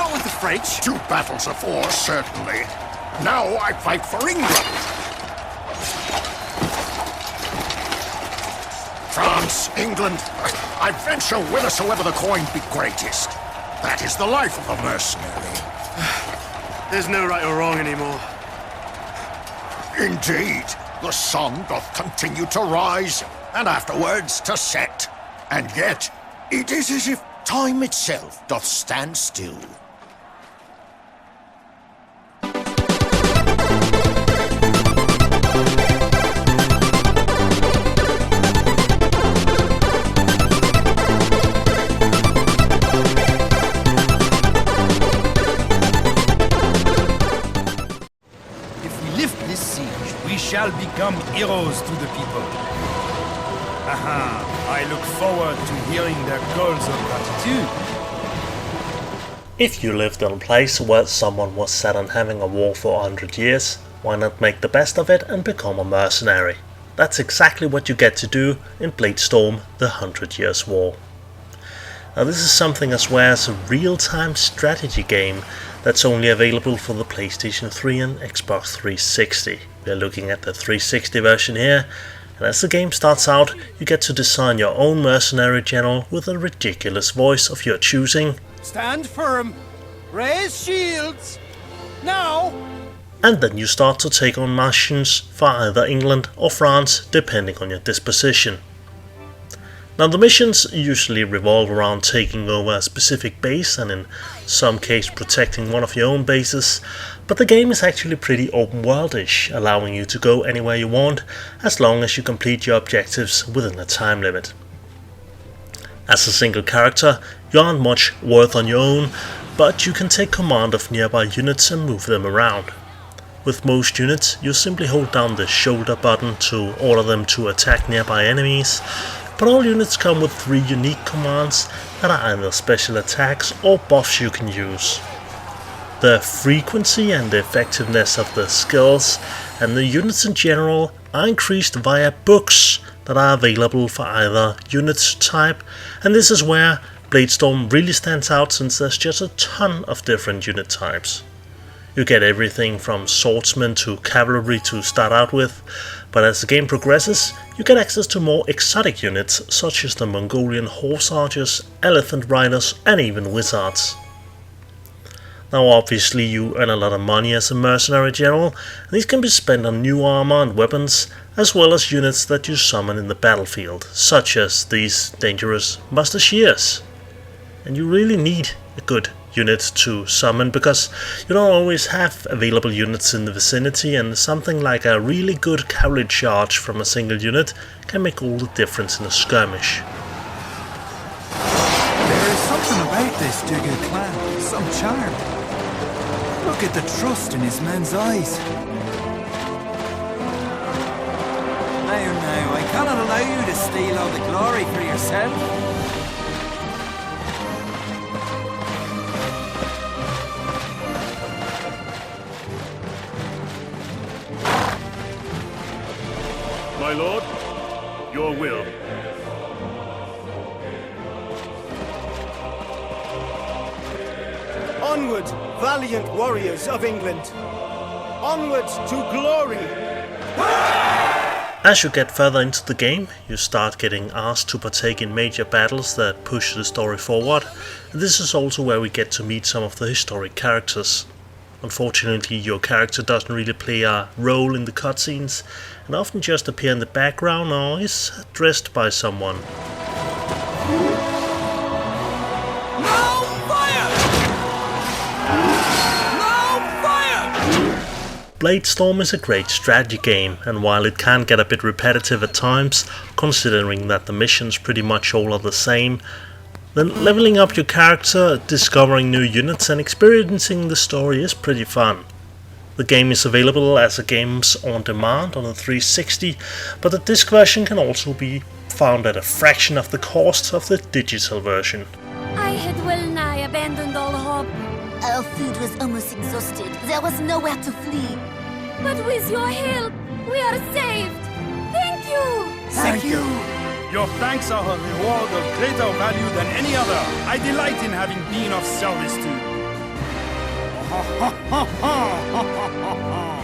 Not with the French. 2 battles of war, certainly. Now I fight for England. France, England, I venture whithersoever the coin be greatest. That is the life of a mercenary. There's no right or wrong anymore. Indeed, the sun doth continue to rise, and afterwards to set. And yet, it is as if time itself doth stand still. Shall become heroes to the people. I look forward to hearing their calls of gratitude. If you lived in a place where someone was set on having a war for 100 years, why not make the best of it and become a mercenary? That's exactly what you get to do in Bladestorm, the 100 Years War. Now this is something as well as a real-time strategy game that's only available for the PlayStation 3 and Xbox 360. We are looking at the 360 version here, and as the game starts out, you get to design your own mercenary general with a ridiculous voice of your choosing. Stand firm, raise shields, now! And then you start to take on missions for either England or France, depending on your disposition. Now the missions usually revolve around taking over a specific base and in some case protecting one of your own bases, but the game is actually pretty open worldish, allowing you to go anywhere you want as long as you complete your objectives within a time limit. As a single character, you aren't much worth on your own, but you can take command of nearby units and move them around. With most units, you simply hold down the shoulder button to order them to attack nearby enemies, but all units come with 3 unique commands that are either special attacks or buffs you can use. The frequency and the effectiveness of the skills and the units in general are increased via books that are available for either unit type, and this is where Bladestorm really stands out since there's just a ton of different unit types. You get everything from swordsmen to cavalry to start out with, but as the game progresses, you get access to more exotic units such as the Mongolian horse archers, elephant riders and even wizards. Now obviously you earn a lot of money as a mercenary general, and these can be spent on new armor and weapons, as well as units that you summon in the battlefield, such as these dangerous musketeers. And you really need a good unit to summon because you don't always have available units in the vicinity, and something like a really good cavalry charge from a single unit can make all the difference in a skirmish. There is something about this Digger clan, some charm. Look at the trust in his men's eyes. Now, I cannot allow you to steal all the glory for yourself. My lord, your will. Onward, valiant warriors of England! Onward to glory! As you get further into the game, you start getting asked to partake in major battles that push the story forward, and this is also where we get to meet some of the historic characters. Unfortunately, your character doesn't really play a role in the cutscenes, and often just appear in the background or is addressed by someone. No fire! No fire! Bladestorm is a great strategy game, and while it can get a bit repetitive at times, considering that the missions pretty much all are the same, then leveling up your character, discovering new units and experiencing the story is pretty fun. The game is available as a GAEMS on demand on the 360, but the disc version can also be found at a fraction of the cost of the digital version. I had well nigh abandoned all hope. Our food was almost exhausted. There was nowhere to flee. But with your help, we are saved. Thank you! Thank you! Your thanks are a reward of greater value than any other. I delight in having been of service to you. ha ha ha ha ha ha ha ha.